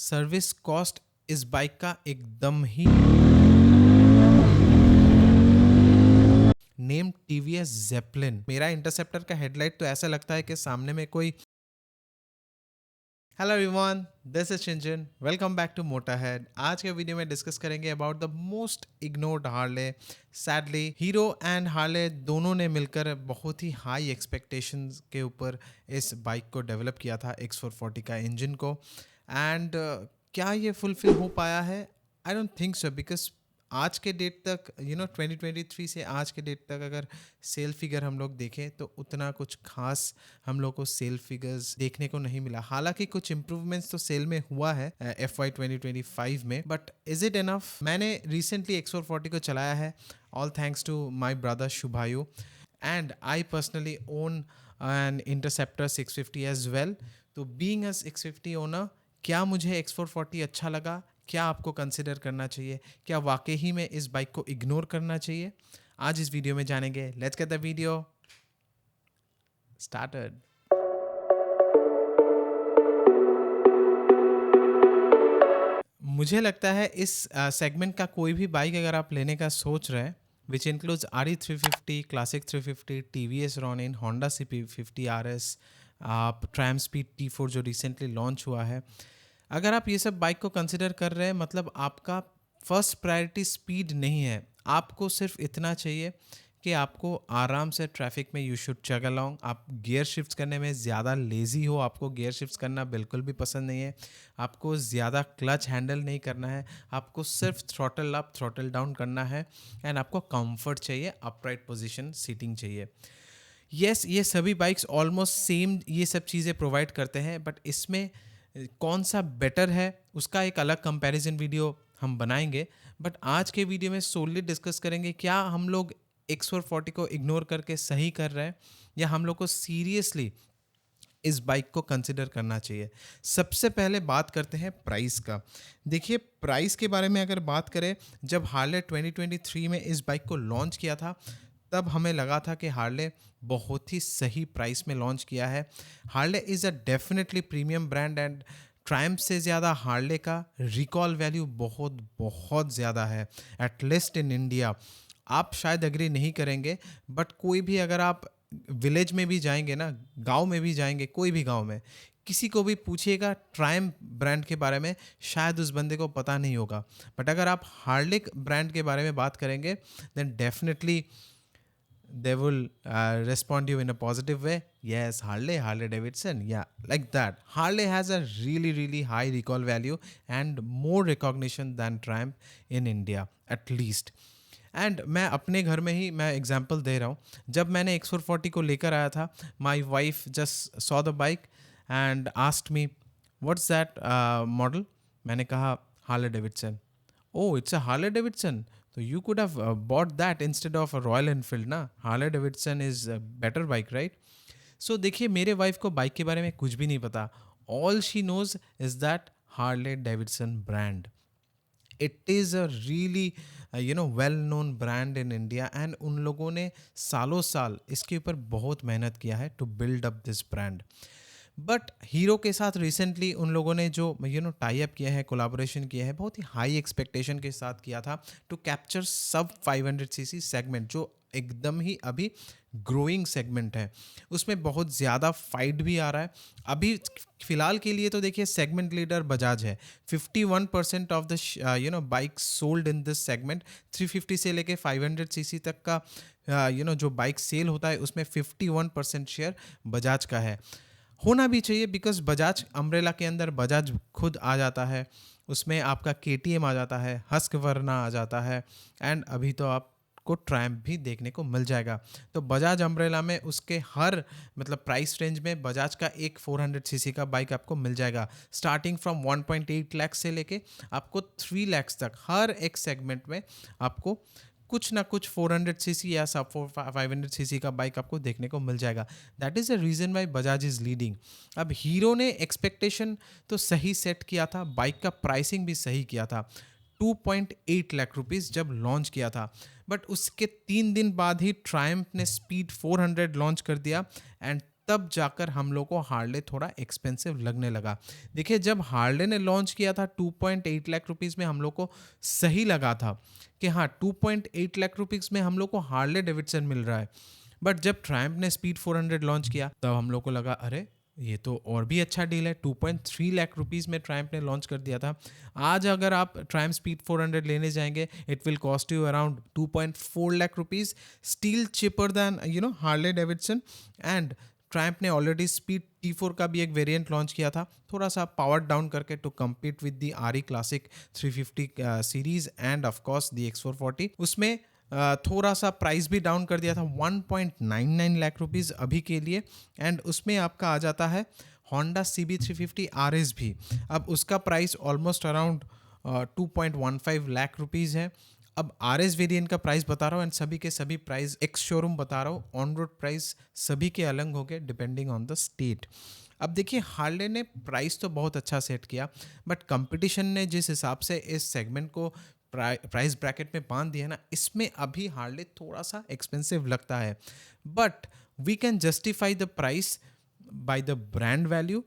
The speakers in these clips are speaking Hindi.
सर्विस कॉस्ट इस बाइक का एकदम ही नेम टीवीएस जेपलिन। मेरा इंटरसेप्टर का हेडलाइट तो ऐसा लगता है कि सामने में कोई। Hello everyone, this is Chinjan. Welcome back to Motohead. आज के वीडियो में डिस्कस करेंगे about the most ignored Harley. Sadly Hero and Harley दोनों ने मिलकर बहुत ही हाई एक्सपेक्टेशंस के ऊपर इस बाइक को डेवलप किया था, X440 का इंजन को। एंड क्या ये फुलफिल हो पाया है? I don't think so, because आज के डेट तक 2023 से आज के डेट तक अगर सेल फिगर हम लोग देखें तो उतना कुछ खास हम लोग को सेल फिगर्स देखने को नहीं मिला। हालांकि कुछ इंप्रूवमेंट्स तो सेल में हुआ है FY 2025 में, बट इज इट इनफ? मैंने रिसेंटली X440 को चलाया है, all thanks to my brother Shubhayu, and I personally own an Interceptor 650 as well. तो बीइंग अ 650 ओनर, क्या मुझे X440 अच्छा लगा? क्या आपको कंसिडर करना चाहिए? क्या वाकई ही में इस बाइक को इग्नोर करना चाहिए? आज इस वीडियो में जानेंगे। Let's get the video started. मुझे लगता है इस सेगमेंट का कोई भी बाइक अगर आप लेने का सोच रहे हैं, which includes RE350, classic 350, TVS Ronin, Honda CP50 RS, आप ट्रायम स्पीड T4 जो रिसेंटली लॉन्च हुआ है, अगर आप ये सब बाइक को कंसिडर कर रहे हैं, मतलब आपका फर्स्ट प्रायोरिटी स्पीड नहीं है। आपको सिर्फ इतना चाहिए कि आपको आराम से ट्रैफिक में यू शुड चग अलोंग। आप गियर शिफ्ट्स करने में ज़्यादा लेज़ी हो, आपको गियर शिफ्ट्स करना बिल्कुल भी पसंद नहीं है, आपको ज़्यादा क्लच हैंडल नहीं करना है, आपको सिर्फ थ्रॉटल अप थ्रॉटल डाउन करना है, एंड आपको कंफर्ट चाहिए, अपराइट पोजीशन सीटिंग चाहिए। यस, ये सभी बाइक्स ऑलमोस्ट सेम ये सब चीज़ें प्रोवाइड करते हैं, बट इसमें कौन सा बेटर है उसका एक अलग कंपैरिजन वीडियो हम बनाएंगे। बट आज के वीडियो में सोलली डिस्कस करेंगे क्या हम लोग X440 को इग्नोर करके सही कर रहे हैं, या हम लोग को सीरियसली इस बाइक को कंसिडर करना चाहिए। सबसे पहले बात करते हैं प्राइस का। देखिए, प्राइस के बारे में अगर बात करें, जब हार्ले 2023 में इस बाइक को लॉन्च किया था, तब हमें लगा था कि हार्ले बहुत ही सही प्राइस में लॉन्च किया है। Harley is a definitely premium brand, and Triumph से ज़्यादा हार्ले का रिकॉल वैल्यू बहुत बहुत ज़्यादा है, एटलीस्ट इन इंडिया। आप शायद एग्री नहीं करेंगे, बट कोई भी अगर आप विलेज में भी जाएंगे ना, गांव में भी जाएंगे, कोई भी गांव में किसी को भी पूछिएगा ट्रायम्फ ब्रांड के बारे में, शायद उस बंदे को पता नहीं होगा। बट अगर आप हार्ले ब्रांड के बारे में बात करेंगे, then definitely they will respond you in a positive way. Yes, Harley Davidson, yeah, like that. Harley has a really really high recall value and more recognition than Triumph in India at least. And मैं अपने घर में ही मैं एग्जांपल दे रहा हूँ। जब मैंने X440 को लेकर आया था, my wife just saw the bike and asked me what's that model. मैंने कहा Harley Davidson. Oh, it's a Harley Davidson. So you could have bought that instead of a Royal Enfield, ना? Harley Davidson is a better bike, right? So देखिए, मेरे वाइफ को बाइक के बारे में कुछ भी नहीं पता. All she knows is that Harley Davidson brand. It is a really well-known brand in India, and उन लोगों ने सालों साल इसके ऊपर बहुत मेहनत किया है to build up this brand. But hero के साथ रिसेंटली उन लोगों ने जो टाई अप किया है, कोलाबोरेशन किया है, बहुत ही हाई एक्सपेक्टेशन के साथ किया था टू कैप्चर सब 500cc सेगमेंट, जो एकदम ही अभी ग्रोइंग सेगमेंट है। उसमें बहुत ज़्यादा फाइट भी आ रहा है अभी फ़िलहाल के लिए। तो देखिए, सेगमेंट लीडर बजाज है। 51% of the bike sold in this segment, 350 से लेके 500cc तक का जो बाइक सेल होता है, उसमें 51% शेयर बजाज का है। होना भी चाहिए, बिकॉज बजाज अम्ब्रेला के अंदर बजाज खुद आ जाता है, उसमें आपका KTM आ जाता है, हस्कवर्ना आ जाता है, एंड अभी तो आपको ट्रायम्फ भी देखने को मिल जाएगा। तो बजाज अम्ब्रेला में उसके हर मतलब प्राइस रेंज में बजाज का एक 400cc का बाइक आपको मिल जाएगा, स्टार्टिंग फ्रॉम 1.8 लाख से लेके आपको 3 लाख तक। हर एक सेगमेंट में आपको कुछ ना कुछ 400cc या सब 500cc का बाइक आपको देखने को मिल जाएगा। That is the reason why Bajaj is leading. अब हीरो ने एक्सपेक्टेशन तो सही सेट किया था, बाइक का प्राइसिंग भी सही किया था, 2.8 लाख रुपीज़ जब लॉन्च किया था। बट उसके 3 दिन बाद ही ट्रायम्फ ने स्पीड 400 लॉन्च कर दिया, एंड तब जाकर हम लोग को हार्ले थोड़ा एक्सपेंसिव लगने लगा। देखिए, जब हार्ले ने लॉन्च किया था 2.8 लाख रुपीज़ में हम लोग को सही लगा था कि हाँ, 2.8 लाख रुपीज़ में हम लोग को हार्ले डेविडसन मिल रहा है। बट जब ट्रायम्फ ने स्पीड 400 लॉन्च किया तब हम लोग को लगा अरे ये तो और भी अच्छा डील है। 2.3 लाख रुपीज़ में ट्रायम्फ ने लॉन्च कर दिया था। आज अगर आप ट्रायम्फ स्पीड 400 लेने जाएंगे, it will cost you around 2.4 lakh rupees, still cheaper than Harley Davidson. And Triumph ने ऑलरेडी स्पीड T4 का भी एक वेरिएंट लॉन्च किया था, थोड़ा सा पावर डाउन करके, to compete with the RE classic 350 series and of course the X440। उसमें थोड़ा सा प्राइस भी डाउन कर दिया था 1.99 लाख रुपीज़ अभी के लिए। एंड उसमें आपका आ जाता है Honda CB350 RS भी। अब उसका price almost around 2.15 lakh rupees है। अब RS वेरिएंट का प्राइस बता रहा हूँ एंड सभी के सभी प्राइस एक्स शोरूम बता रहा हूँ, ऑन रोड प्राइस सभी के अलग हो गए डिपेंडिंग ऑन द स्टेट। अब देखिए, हार्ले ने प्राइस तो बहुत अच्छा सेट किया, बट कंपटीशन ने जिस हिसाब से इस सेगमेंट को प्राइस ब्रैकेट में बांध दिया ना, इसमें अभी हार्ले थोड़ा सा एक्सपेंसिव लगता है। But we can justify the price by the brand value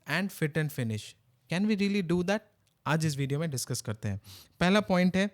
and fit and finish. Can we really do that? आज इस वीडियो में डिस्कस करते हैं। पहला पॉइंट है,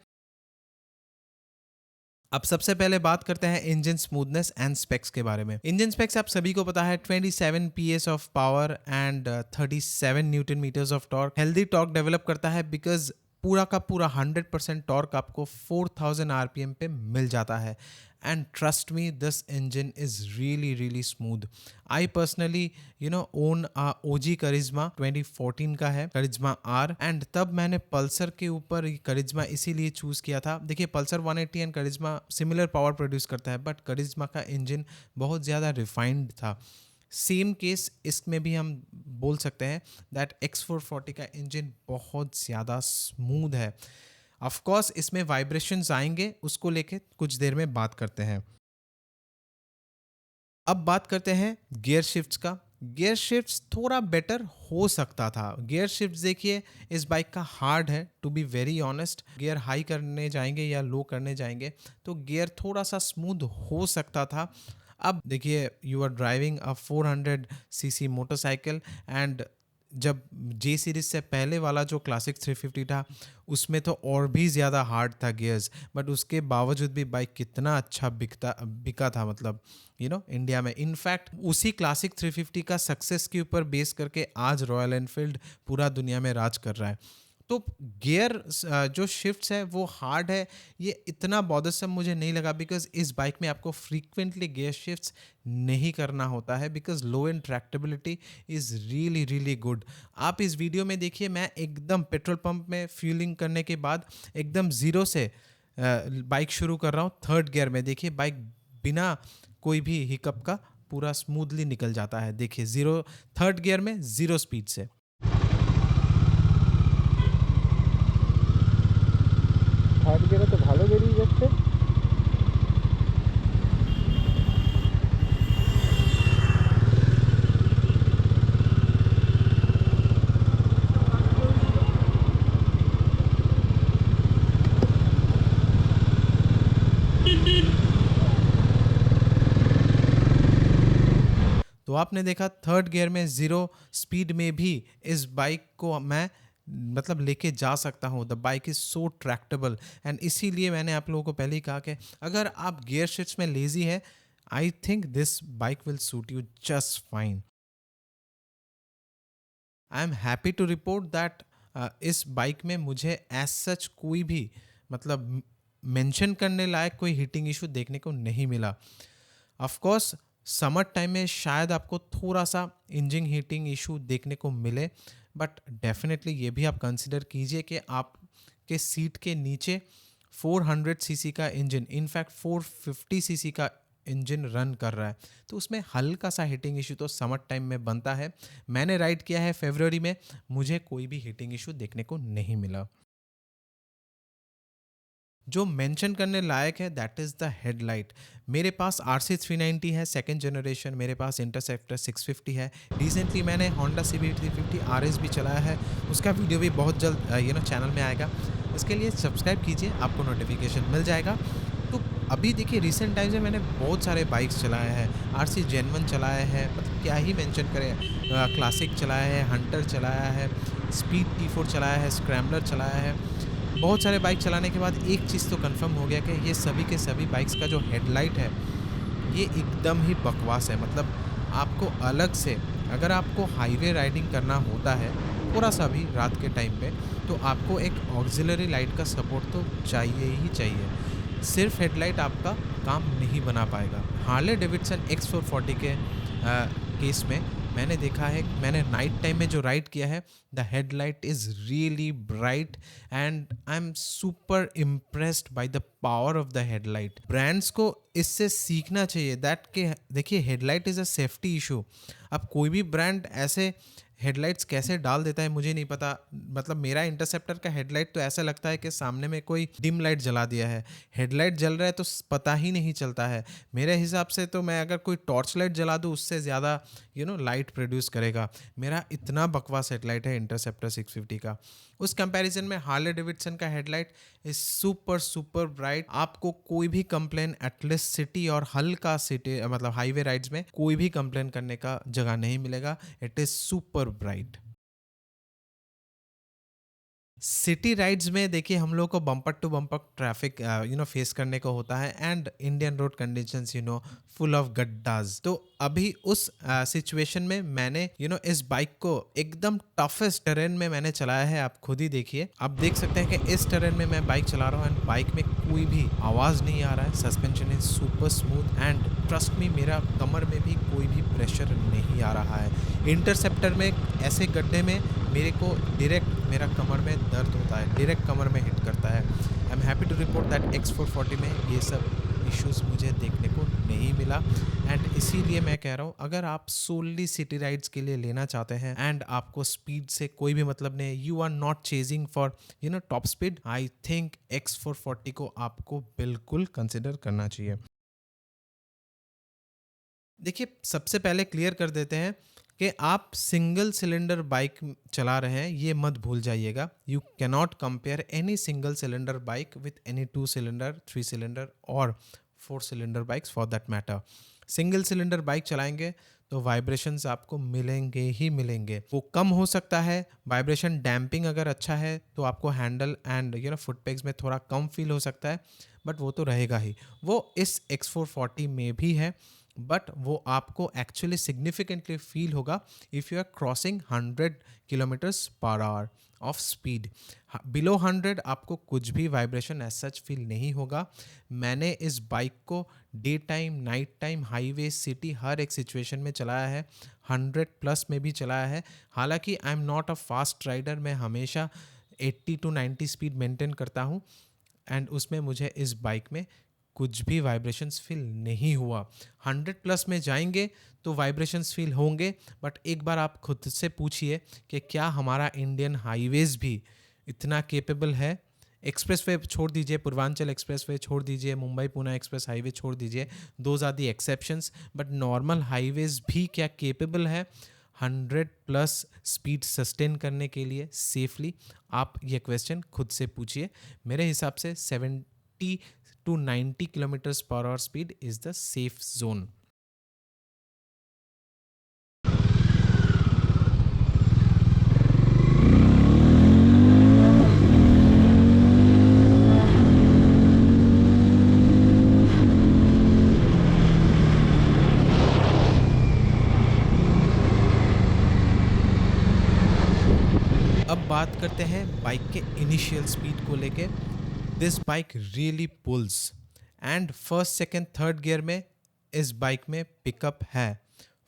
अब सबसे पहले बात करते हैं इंजन स्मूथनेस एंड स्पेक्स के बारे में। इंजन स्पेक्स आप सभी को पता है, 27 PS of power and 37 newton metres of torque. Healthy torque develop करता है बिकॉज पूरा का पूरा 100% टॉर्क आपको 4000 RPM पे मिल जाता है। And trust me, this engine is really really smooth. I personally own OG करिश्मा 2014 का है, करिश्मा R। एंड तब मैंने पल्सर के ऊपर करिश्मा इसीलिए चूज किया था। देखिए, Pulsar 180 and Karizma similar power produce करता है, बट करिश्मा का इंजन बहुत ज़्यादा रिफाइंड था। सेम केस इसमें भी हम बोल सकते हैं दैट X440 का इंजन बहुत ज़्यादा स्मूथ है। ऑफ कोर्स इसमें वाइब्रेशंस आएंगे, उसको लेके कुछ देर में बात करते हैं। अब बात करते हैं गियर शिफ्ट्स का। गियर शिफ्ट्स थोड़ा बेटर हो सकता था। गियर शिफ्ट्स देखिए, इस बाइक का हार्ड है, to be very honest. Gear high करने जाएंगे या लो करने जाएंगे तो गियर थोड़ा सा स्मूथ हो सकता था। अब देखिए, you are driving a 400cc motorcycle and जब J सीरीज से पहले वाला जो क्लासिक 350 था उसमें तो और भी ज़्यादा हार्ड था गियर्स, बट उसके बावजूद भी बाइक कितना अच्छा बिका था, मतलब इंडिया में। इनफैक्ट उसी क्लासिक 350 का सक्सेस के ऊपर बेस करके आज रॉयल एनफील्ड पूरा दुनिया में राज कर रहा है। तो गियर जो शिफ्ट्स है वो हार्ड है, ये इतना बॉदरसम मुझे नहीं लगा बिकॉज इस बाइक में आपको फ्रीक्वेंटली गियर शिफ्ट्स नहीं करना होता है because low end tractability is really really good. आप इस वीडियो में देखिए, मैं एकदम पेट्रोल पंप में फ्यूलिंग करने के बाद एकदम ज़ीरो से बाइक शुरू कर रहा हूँ 3rd गियर में। देखिए, बाइक बिना कोई भी हिकअप का पूरा स्मूथली निकल जाता है। देखिए, 3rd गियर में 0 स्पीड से। তো ভালো বেরিয়ে যাচ্ছে। तो आपने देखा 3rd गियर में 0 स्पीड में भी इस बाइक को मैं मतलब लेके जा सकता हूँ। The bike is so Tractable and इसीलिए मैंने आप लोगों को पहले ही कहा कि अगर आप गियर शिफ्ट्स में लेजी है, I think this bike will suit you just fine. I am happy to report that इस बाइक में मुझे एज सच कोई भी मतलब मेंशन करने लायक कोई हीटिंग इशू देखने को नहीं मिला। ऑफ कोर्स समर टाइम में शायद आपको थोड़ा सा इंजन हीटिंग इशू देखने को मिले, बट डेफिनेटली ये भी आप कंसिडर कीजिए कि आपके सीट के नीचे 400cc का इंजन, इनफैक्ट 450cc का इंजन रन कर रहा है, तो उसमें हल्का सा हीटिंग इशू तो समर टाइम में बनता है। मैंने राइड किया है फरवरी में, मुझे कोई भी हीटिंग इशू देखने को नहीं मिला। जो मेंशन करने लायक है दैट इज़ द हेडलाइट। मेरे पास RC390 है 2nd जनरेशन, मेरे पास इंटरसेप्टर 650 है। रिसेंटली मैंने Honda CB350 RS भी चलाया है, उसका वीडियो भी बहुत जल्द चैनल में आएगा। इसके लिए सब्सक्राइब कीजिए, आपको नोटिफिकेशन मिल जाएगा। तो अभी देखिए रिसेंट टाइम्स में मैंने बहुत सारे बाइक्स चलाए हैं, आरसी जेन 1 चलाए हैं, मतलब क्या ही मेंशन करें, क्लासिक चलाया है, हंटर चलाया है, स्पीड T4 चलाया है, स्क्रैम्बलर चलाया है। बहुत सारे बाइक चलाने के बाद एक चीज़ तो कंफर्म हो गया कि ये सभी के सभी बाइक्स का जो हेडलाइट है, ये एकदम ही बकवास है। मतलब आपको अलग से, अगर आपको हाईवे राइडिंग करना होता है थोड़ा सा भी रात के टाइम पे, तो आपको एक ऑक्सिलरी लाइट का सपोर्ट तो चाहिए ही चाहिए। सिर्फ हेडलाइट आपका काम नहीं बना पाएगा। हार्ले डेविडसन X440 के केस में मैंने देखा है, मैंने नाइट टाइम में जो राइड किया है, the headlight is really bright and I am super impressed by the power of the headlight. Brands को इससे सीखना चाहिए दैट कि देखिए headlight is a safety issue. अब कोई भी ब्रांड ऐसे हेडलाइट्स कैसे डाल देता है मुझे नहीं पता। मतलब मेरा इंटरसेप्टर का हेडलाइट तो ऐसा लगता है कि सामने में कोई डिम लाइट जला दिया है। हेडलाइट जल रहा है तो पता ही नहीं चलता है। मेरे हिसाब से तो मैं अगर कोई टॉर्च लाइट जला दूँ उससे ज़्यादा लाइट प्रोड्यूस करेगा। मेरा इतना बकवास हेडलाइट है इंटरसेप्टर 650 का। उस कंपैरिजन में हार्ले डेविडसन का headlight is super super bright. आपको कोई भी कंप्लेन एटलीस्ट सिटी और हल्का सिटी मतलब हाईवे राइड्स में कोई भी कंप्लेन करने का जगह नहीं मिलेगा। It is super bright. City rides में देखिए हम लोग को bumper to bumper traffic face करने को होता है and Indian road conditions full of गड्ढाज। तो अभी उस सिचुएशन में मैंने इस बाइक को एकदम टफेस्ट टेरेन में मैंने चलाया है। आप खुद ही देखिए, आप देख सकते हैं कि इस टेरेन में मैं बाइक चला रहा हूँ एंड बाइक में कोई भी आवाज़ नहीं आ रहा है। Suspension is super smooth and trust मी, मेरा कमर में भी कोई भी प्रेशर नहीं आ रहा है। इंटरसेप्टर में ऐसे गड्ढे में मेरे को डायरेक्ट मेरा कमर में दर्द होता है, डायरेक्ट कमर में हिट करता है। I am happy to report that X440 में ये सब इश्यूज मुझे देखने को नहीं मिला एंड इसीलिए मैं कह रहा हूँ अगर आप सोनली सिटी राइड्स के लिए लेना चाहते हैं एंड आपको स्पीड से कोई भी मतलब नहीं, you are not chasing for top speed, I think X440 को आपको बिल्कुल कंसिडर करना चाहिए। देखिए सबसे पहले क्लियर कर देते हैं कि आप सिंगल सिलेंडर बाइक चला रहे हैं, ये मत भूल जाइएगा। You cannot compare any single cylinder bike with any 2 cylinder, 3 cylinder और 4 cylinder bikes for that matter. Single cylinder bike चलाएंगे तो वाइब्रेशंस आपको मिलेंगे ही मिलेंगे। वो कम हो सकता है वाइब्रेशन, डैम्पिंग अगर अच्छा है तो आपको हैंडल एंड फुट पेग्स में थोड़ा कम फील हो सकता है, बट वो तो रहेगा ही। वो इस X440 में भी है, बट वो आपको एक्चुअली सिग्निफिकेंटली फील होगा if you are crossing 100 km/h of speed. Below 100 आपको कुछ भी वाइब्रेशन एज सच फील नहीं होगा। मैंने इस बाइक को day time, night time, highway, city, हर एक सिचुएशन में चलाया है। 100+ में भी चलाया है। हालांकि I am not a fast rider, मैं हमेशा 80 to 90 स्पीड मेंटेन करता हूँ एंड उसमें मुझे इस बाइक में कुछ भी वाइब्रेशंस फील नहीं हुआ। 100+ में जाएंगे तो वाइब्रेशंस फील होंगे, बट एक बार आप खुद से पूछिए कि क्या हमारा इंडियन हाईवेज भी इतना केपेबल है। एक्सप्रेसवे छोड़ दीजिए, पूर्वांचल एक्सप्रेसवे छोड़ दीजिए, मुंबई पुणे एक्सप्रेस हाईवे छोड़ दीजिए, those are the exceptions, but normal highways भी क्या केपेबल है 100+ स्पीड सस्टेन करने के लिए सेफली? आप ये क्वेश्चन खुद से पूछिए। मेरे हिसाब से 70 to 90 km/h speed is the safe zone. अब बात करते हैं बाइक के इनिशियल स्पीड को लेके। This bike really pulls and first, second, third gear में इस बाइक में पिकअप है।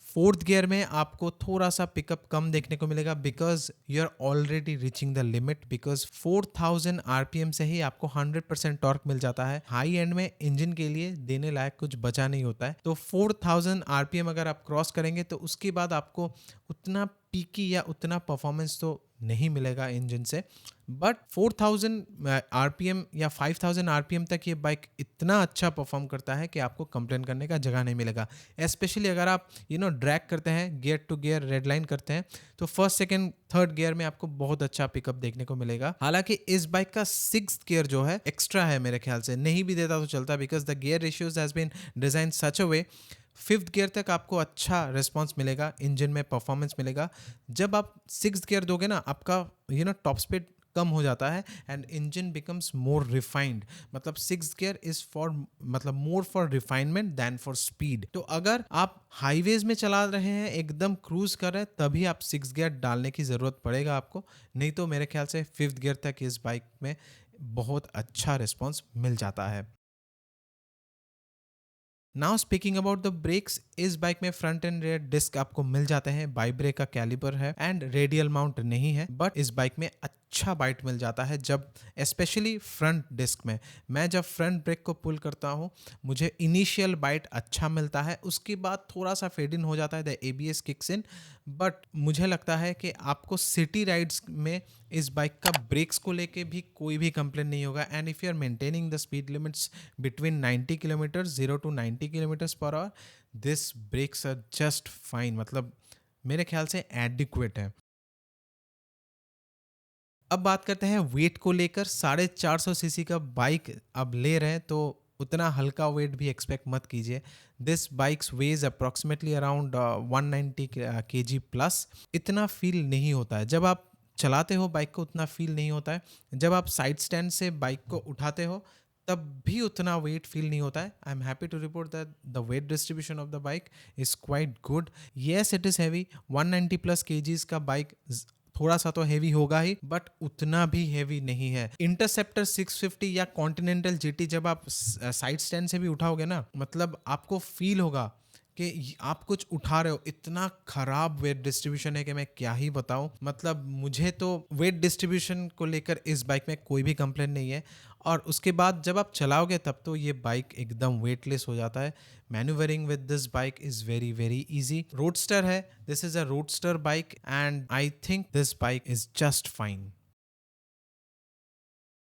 फोर्थ गियर में आपको थोड़ा सा पिकअप कम देखने को मिलेगा because you are already reaching the limit, because 4000 RPM से ही आपको 100% टॉर्क मिल जाता है। हाई एंड में इंजन के लिए देने लायक कुछ बचा नहीं होता है। तो 4000 आरपीएम अगर आप क्रॉस करेंगे तो उसके बाद आपको उतना पीकी या उतना परफॉर्मेंस तो नहीं मिलेगा इंजन से। बट 4000 आरपीएम या 5000 आरपीएम तक ये बाइक इतना अच्छा परफॉर्म करता है कि आपको कंप्लेन करने का जगह नहीं मिलेगा। स्पेशली अगर आप ड्रैग करते हैं, gear to gear red line करते हैं, तो फर्स्ट सेकंड थर्ड गियर में आपको बहुत अच्छा पिकअप देखने को मिलेगा। हालांकि इस बाइक का सिक्स्थ गियर जो है एक्स्ट्रा है, मेरे ख्याल से नहीं भी देता तो चलता, because the gear ratios has been design such a way fifth gear तक आपको अच्छा रिस्पॉन्स मिलेगा, इंजन में परफॉर्मेंस मिलेगा। जब आप सिक्स्थ गियर दोगे ना, आपका टॉप स्पीड कम हो जाता है and engine becomes more refined. मतलब सिक्स गियर इज फॉर मतलब more for refinement than for speed. तो अगर आप हाईवेज में चला रहे हैं, एकदम क्रूज कर रहे हैं, तभी आप सिक्स गियर डालने की ज़रूरत पड़ेगा आपको, नहीं तो मेरे ख्याल से फिफ्थ गियर तक इस बाइक में बहुत अच्छा रिस्पॉन्स मिल जाता है। Now speaking about the brakes, इस बाइक में फ्रंट एंड रेयर डिस्क आपको मिल जाते हैं, बाई ब्रेक का कैलिपर है एंड रेडियल माउंट नहीं है, बट इस बाइक में अच्छा बाइट मिल जाता है जब स्पेशली फ्रंट डिस्क में। मैं जब फ्रंट ब्रेक को पुल करता हूँ, मुझे इनिशियल बाइट अच्छा मिलता है, उसके बाद थोड़ा सा फेड इन हो जाता है, the ABS kicks in. But मुझे लगता है कि आपको सिटी राइड्स में इस बाइक का ब्रेक्स को लेके भी कोई भी कंप्लेन नहीं होगा। And if you are maintaining the speed limits between 90 kilometre 0 to 90 kilometres per hour, this brakes are just fine, मतलब मेरे ख्याल से एडिक्वेट है। अब बात करते हैं वेट को लेकर। 450 सीसी का बाइक अब ले रहे हैं, तो उतना हल्का वेट भी एक्सपेक्ट मत कीजिए। This bikes weighs approximately around 190 kg plus. इतना फील नहीं होता है जब आप चलाते हो बाइक को, उतना फील नहीं होता है। जब आप साइड स्टैंड से बाइक को उठाते हो, तब भी उतना वेट फील नहीं होता है। I am happy to report that the weight distribution of the bike is quite good. Yes it is heavy, 190 plus kgs का बाइक थोड़ा सा तो हैवी होगा ही, बट उतना भी हैवी नहीं है। इंटरसेप्टर 650 या कॉन्टिनेंटल जीटी जब आप साइड स्टैंड से भी उठाओगे ना, मतलब आपको फील होगा कि आप कुछ उठा रहे हो। इतना खराब वेट डिस्ट्रीब्यूशन है कि मैं क्या ही बताऊं। मतलब मुझे तो वेट डिस्ट्रीब्यूशन को लेकर इस बाइक में कोई भी कंप्लेन नहीं है, और उसके बाद जब आप चलाओगे तब तो ये बाइक एकदम वेटलेस हो जाता है। Manoeuvring with this bike is very very easy. Roadster है, this is a roadster bike and I think this bike is just fine.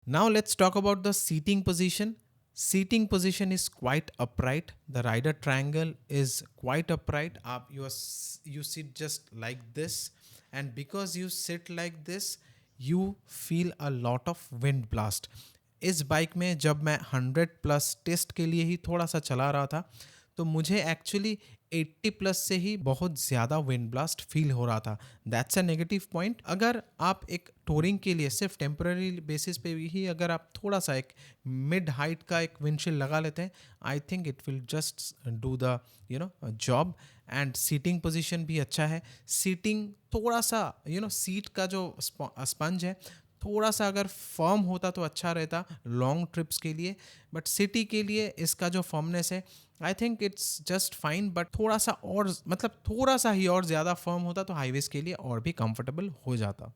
Now let's talk about the seating position. Seating position is quite upright. The rider triangle is quite upright. You sit just like this, and because you sit like this, you feel a lot of wind blast. इस बाइक में जब मैं 100 प्लस टेस्ट के लिए ही थोड़ा सा चला रहा था, तो मुझे एक्चुअली 80 प्लस से ही बहुत ज़्यादा विंड ब्लास्ट फील हो रहा था। That's a negative point. अगर आप एक टूरिंग के लिए सिर्फ टेम्पररी बेसिस पे ही अगर आप थोड़ा सा एक मिड हाइट का एक विंडशील्ड लगा लेते हैं, I think it will just do the job. And seating position भी अच्छा है। सीटिंग थोड़ा सा सीट का जो स्पंज है, थोड़ा सा अगर फर्म होता तो अच्छा रहता लॉन्ग ट्रिप्स के लिए, बट सिटी के लिए इसका जो फर्मनेस है, I think it's just fine. But थोड़ा सा और, मतलब थोड़ा सा ही और ज़्यादा फर्म होता तो हाईवेज के लिए और भी कंफर्टेबल हो जाता।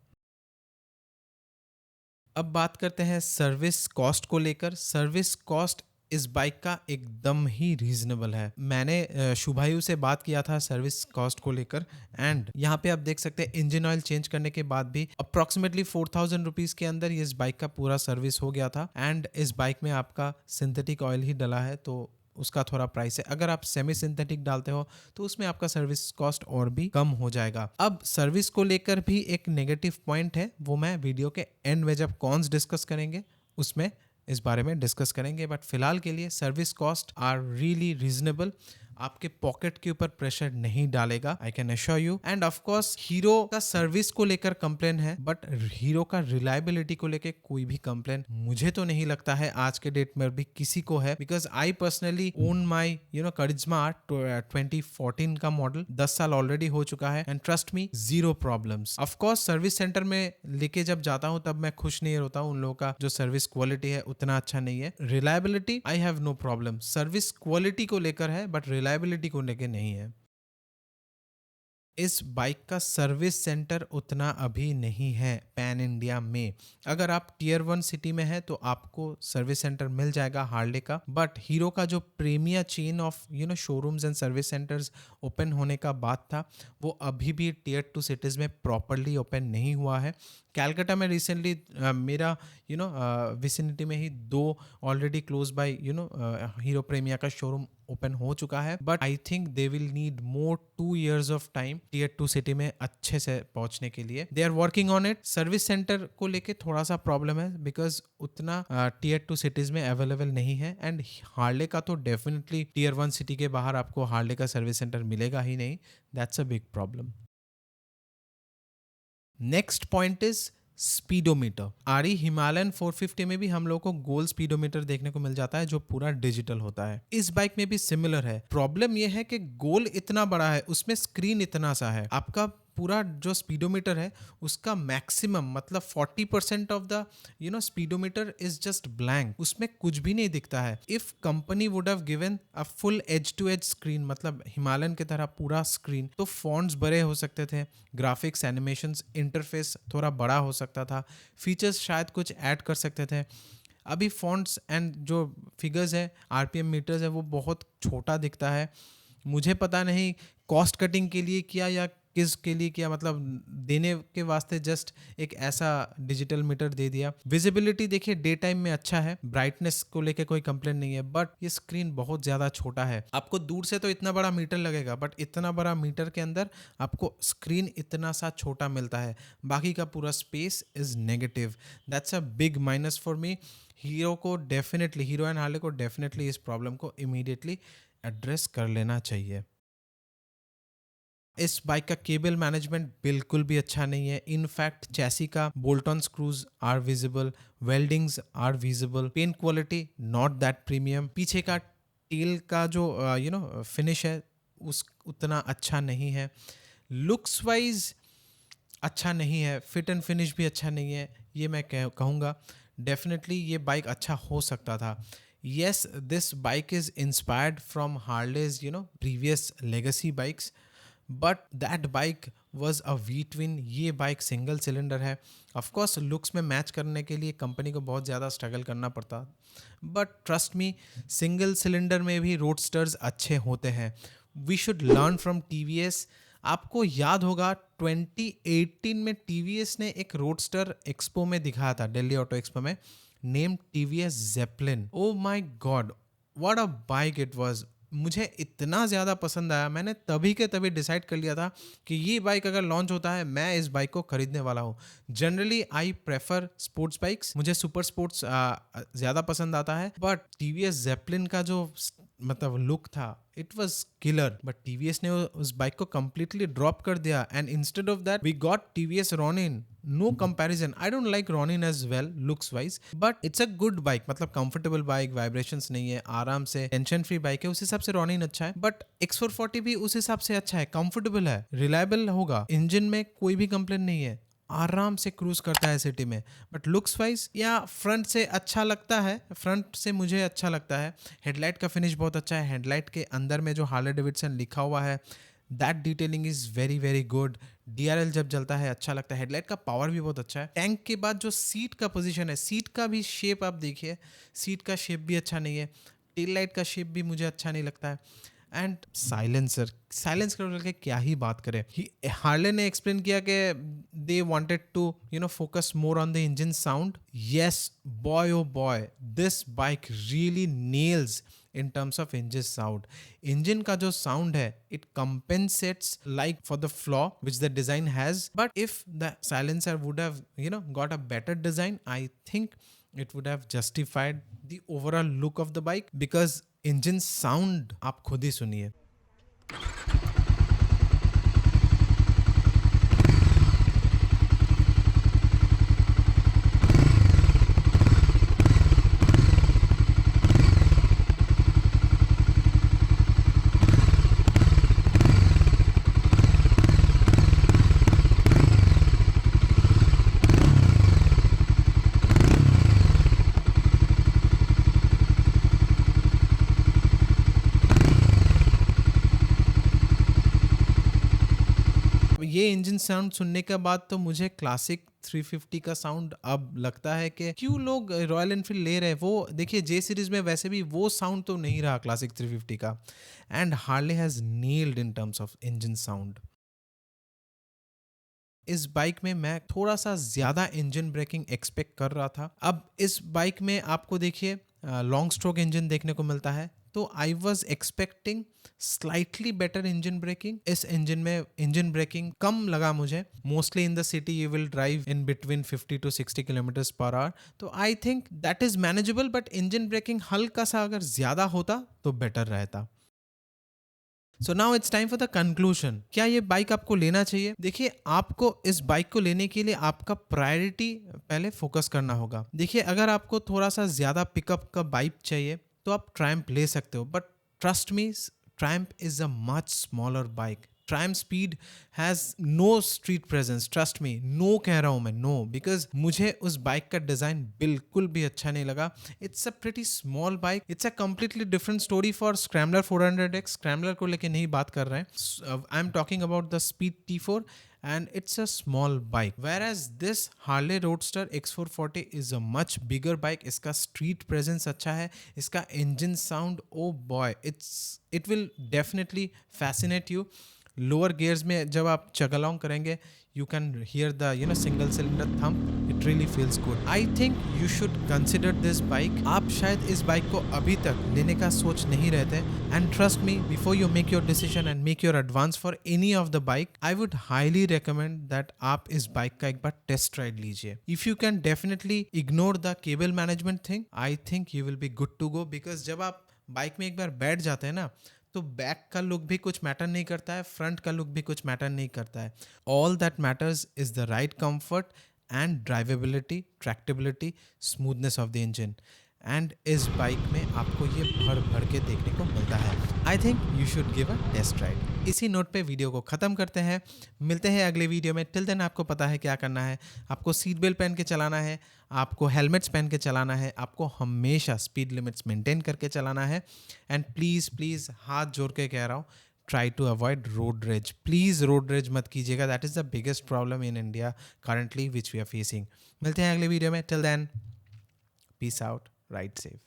अब बात करते हैं सर्विस कॉस्ट को लेकर। सर्विस कॉस्ट इस बाइक का एकदम ही रीजनेबल है। मैंने शुभायु से बात किया था सर्विस कॉस्ट को लेकर, एंड यहाँ पे आप देख सकते हैं इंजन ऑयल चेंज करने के बाद भी अप्रॉक्सीमेटली 4000 रुपीज़ के अंदर ये इस बाइक का पूरा सर्विस हो गया था। एंड इस बाइक में आपका सिंथेटिक ऑयल ही डला है, तो उसका थोड़ा प्राइस है। अगर आप सेमी सिंथेटिक डालते हो तो उसमें आपका सर्विस कॉस्ट और भी कम हो जाएगा। अब सर्विस को लेकर भी एक नेगेटिव पॉइंट है, वो मैं वीडियो के एंड में जब कॉन्स डिस्कस करेंगे उसमें इस बारे में डिस्कस करेंगे। बट फिलहाल के लिए service cost are really reasonable, आपके पॉकेट के ऊपर प्रेशर नहीं डालेगा, I can assure you. And of course Hero का सर्विस को लेकर कंप्लेन है, बट हीरो का रिलायबिलिटी को लेकर कोई भी कंप्लेन मुझे तो नहीं लगता है आज के डेट में भी किसी को है। Because I personally own my Karizma 2014 का मॉडल, 10 साल ऑलरेडी हो चुका है, and trust me zero problems. Of course service centre में लेके जब जाता हूँ तब मैं खुश नहीं होता हूँ, उन लोगों का जो सर्विस क्वालिटी है उतना अच्छा नहीं है। Reliability I have no problem, service quality को लेकर है बट रिलायबिलिटी को लेकर नहीं है। इस बाइक का सर्विस सेंटर उतना अभी नहीं है पैन इंडिया में। अगर आप टियर 1 सिटी में है तो आपको सर्विस सेंटर मिल जाएगा हार्ले का, बट हीरो का जो premier chain of showrooms and service centres open होने का बात था, वो अभी भी टियर 2 सिटीज़ में प्रॉपरली ओपन नहीं हुआ है। कैलकाटा में रिसेंटली मेरा विसिनिटी में ही 2 already close by Hero Premia का शोरूम ओपन हो चुका है, but I think they will need more 2 years of time tier 2 city में अच्छे से पहुंचने के लिए। They are working on it. Service centre को लेके थोड़ा सा प्रॉब्लम है बिकॉज उतना टियर 2 सिटीज में अवेलेबल नहीं है, एंड हार्ले का तो डेफिनेटली टियर 1 सिटी के बाहर आपको हार्ले का सर्विस सेंटर मिलेगा ही नहीं। That's a big problem. Next point is speedometer. आरी हिमालयन 450 में भी हम लोग को गोल स्पीडोमीटर देखने को मिल जाता है जो पूरा डिजिटल होता है। इस बाइक में भी सिमिलर है। प्रॉब्लम यह है कि गोल इतना बड़ा है, उसमें स्क्रीन इतना सा है। आपका पूरा जो स्पीडोमीटर है उसका मैक्सिमम मतलब 40% of the speedometer is just blank, उसमें कुछ भी नहीं दिखता है। If company would have given a full edge to edge screen, मतलब हिमालयन की तरह पूरा स्क्रीन, तो फॉन्ट्स बड़े हो सकते थे, ग्राफिक्स, एनिमेशंस, इंटरफेस थोड़ा बड़ा हो सकता था, फीचर्स शायद कुछ ऐड कर सकते थे। अभी फॉन्ट्स एंड जो फिगर्स है, आरपीएम मीटर्स है, वो बहुत छोटा दिखता है। मुझे पता नहीं कॉस्ट कटिंग के लिए किया या किस के लिए किया, मतलब देने के वास्ते जस्ट एक ऐसा डिजिटल मीटर दे दिया। विजिबिलिटी देखिए डे टाइम में अच्छा है, ब्राइटनेस को लेके कोई कंप्लेंट नहीं है, बट ये स्क्रीन बहुत ज़्यादा छोटा है। आपको दूर से तो इतना बड़ा मीटर लगेगा, बट इतना बड़ा मीटर के अंदर आपको स्क्रीन इतना सा छोटा मिलता है, बाकी का पूरा space is negative. That's a big minus for me. Hero and Harley को डेफिनेटली इस प्रॉब्लम को इमीडिएटली एड्रेस कर लेना चाहिए। इस बाइक का केबल मैनेजमेंट बिल्कुल भी अच्छा नहीं है। इनफैक्ट चैसी का bolt on screws are visible, weldings are visible, paint quality not that premium. पीछे का टेल का जो फिनिश है उस उतना अच्छा नहीं है। लुक्स वाइज अच्छा नहीं है, फिट एंड फिनिश भी अच्छा नहीं है, ये मैं कहूँगा। डेफिनेटली ये बाइक अच्छा हो सकता था। Yes, this bike is inspired from Harley's previous legacy bikes, but that bike was a V twin. ये बाइक सिंगल सिलेंडर है। ऑफकोर्स लुक्स में मैच करने के लिए कंपनी को बहुत ज़्यादा स्ट्रगल करना पड़ता, but trust me, single cylinder में भी रोडस्टर्स अच्छे होते हैं। We should learn from TVS. आपको याद होगा 2018 में टीवीएस ने एक रोडस्टर एक्सपो में दिखाया था, दिल्ली ऑटो एक्सपो में, name TVS Zeppelin. Oh my God, what a bike it was. मुझे इतना ज़्यादा पसंद आया, मैंने तभी के तभी डिसाइड कर लिया था कि ये बाइक अगर लॉन्च होता है मैं इस बाइक को खरीदने वाला हूँ। Generally I prefer sports bikes, मुझे सुपर स्पोर्ट्स ज़्यादा पसंद आता है, बट टीवीएस जेपलिन का जो मतलब लुक था it was killer. But TVS ने उस बाइक को कंप्लीटली ड्रॉप कर दिया, and instead of that we got TVS Ronin. No comparison. I don't like Ronin as well looks wise, but it's a good bike, मतलब कंफर्टेबल बाइक, वाइब्रेशंस नहीं है, आराम से टेंशन फ्री बाइक है, उस हिसाब से रॉनिन अच्छा है। बट X440 भी उस हिसाब से अच्छा है, कंफर्टेबल है, रिलायबल होगा, इंजन में कोई भी कंप्लेन नहीं है, आराम से क्रूज करता है सिटी में। बट लुक्स वाइज या फ्रंट से अच्छा लगता है, फ्रंट से मुझे अच्छा लगता है। हेडलाइट का फिनिश बहुत अच्छा है, हेडलाइट के अंदर में जो हार्ले डेविडसन लिखा हुआ है that detailing is very very good. DRL जब जलता है अच्छा लगता है, हेडलाइट का पावर भी बहुत अच्छा है। टैंक के बाद जो सीट का पोजीशन है, सीट का भी शेप आप देखिए, सीट का शेप भी अच्छा नहीं है, टेल लाइट का शेप भी मुझे अच्छा नहीं लगता है। एंड साइलेंस करके क्या ही बात करें। हार्ले ने एक्सप्लेन किया कि they wanted to focus more on the engine sound. Yes boy oh boy, this bike really nails in terms of engine sound. Engine का जो sound है it compensates like for the flaw which the design has, but if the silencer would have got a better design, I think it would have justified the overall look of the bike, because engine sound आप खुद ही सुनिए। इंजन साउंड सुनने के बाद तो मुझे क्लासिक 350 का साउंड अब लगता है कि क्यों लोग रॉयल एनफील्ड ले रहे हैं। वो देखिए जे सीरीज में वैसे भी वो साउंड तो नहीं रहा क्लासिक 350 का, and Harley has nailed in terms of engine sound. इस बाइक में मैं थोड़ा सा ज़्यादा इंजन ब्रेकिंग एक्सपेक्ट कर रहा था। अब इस बाइक में आपको देखिए लॉन्ग स्ट्रोक इंजन देखने को मिलता है, तो I was expecting slightly better engine braking. इस इंजन में इंजन ब्रेकिंग कम लगा मुझे। Mostly in the city you will drive in between 50 to 60 kilometres per hour, तो I think that is manageable, but engine braking हल्का सा अगर ज़्यादा होता तो बेटर रहता। So now it's time for the conclusion. क्या ये बाइक आपको लेना चाहिए? देखिए, आपको इस बाइक को लेने के लिए आपका प्रायोरिटी पहले फोकस करना होगा। देखिए, अगर आपको थोड़ा सा ज़्यादा पिकअप का बाइक चाहिए तो आप ट्रायम्फ ले सकते हो, but trust me, Triumph is a much smaller bike. Triumph speed has no street presence, trust me, no कह रहा हूँ मैं, नो, बिकॉज मुझे उस बाइक का डिज़ाइन बिल्कुल भी अच्छा नहीं लगा। It's a pretty small bike. It's a completely different story for scrambler 400X। Scrambler को लेके नहीं बात कर रहे हैं, I am talking about the speed T4, and it's a small bike, whereas this Harley Roadster X440 is a much bigger bike. इसका street presence अच्छा है, इसका engine sound, oh boy, it will definitely fascinate you. Lower gears में जब आप चग अलोंग करेंगे, you can hear the single cylinder thump, it really feels good. I think you should consider this bike. आप शायद इस बाइक को अभी तक लेने का सोच नहीं रहे थे, and trust me, before you make your decision and make your advance for any of the bike, I would highly recommend that आप इस बाइक का एक बार टेस्ट राइड लीजिए। If you can definitely ignore the cable management thing, I think you will be good to go, because जब आप बाइक में एक बार बैठ जाते हैं ना, तो बैक का लुक भी कुछ मैटर नहीं करता है, फ्रंट का लुक भी कुछ मैटर नहीं करता है। All that matters is the right comfort and drivability, tractability, smoothness of the engine, and इस बाइक में आपको ये भर भर के देखने को मिलता है। I think you should give a test ride. इसी नोट पे वीडियो को ख़त्म करते हैं, मिलते हैं अगले वीडियो में। टिल देन आपको पता है क्या करना है। आपको सीट बेल्ट पहन के चलाना है, आपको हेलमेट्स पहन के चलाना है, आपको हमेशा स्पीड लिमिट्स मेंटेन करके चलाना है, एंड प्लीज़ प्लीज़ हाथ जोड़ के कह रहा हूँ, try to avoid road rage. Please road rage मत कीजिएगा, that is the biggest problem in India currently which we are facing. मिलते हैं अगले वीडियो में। Till then, peace out, ride safe.